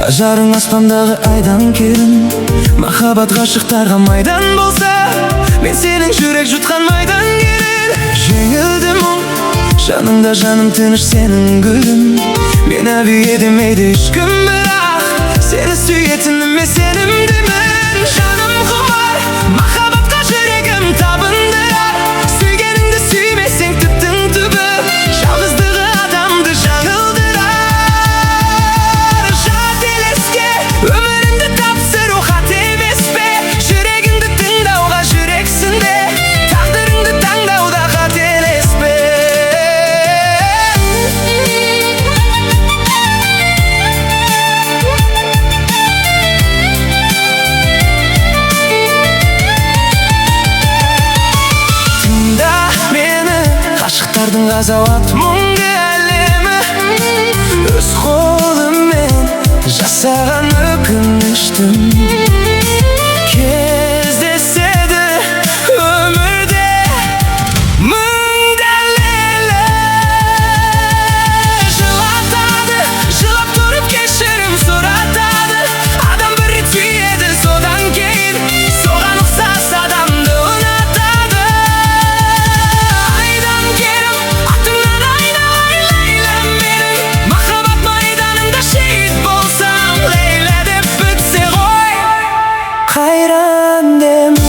Ажарың аспандағы айдан керім, махаббат ғашықтарға майдан болса, мен сенің жүрек жұтқан майдан керер. Жеңілді мұң, жаныңда жаным тыныш сенің гүлің. Мен әбүйе демейді ешкім, бірақ сені сүйетініме сенімдімін. Жаным құмар, махаббатқа жүрегім табындырар. Сүйгеніңді сүймесең түптің түбі, жалғыздығы адамды жаңылдырар. Жателеске өміріңді тапсыру қате емес пе? Жүрегіңді тыңдауға жүрексің де, тағдырыңды таңдауда қателеспе. Тыңда мені, ғашықтардың ғазауат мұңды әлемі. Өз қолыммен жасаған өкініштім кездеседі өмірде мың дәлелі. Жылатады, жылап тұрып кешірім сұратады. Адам бір рет сүйеді, содан кейін соған ұқсас адамды ұнатады. Айдан керім, атыңнан айналайын Лейлам менің. Махаббат майданында шейіт болсам, Лейла деп бітсе ғой қайран дем.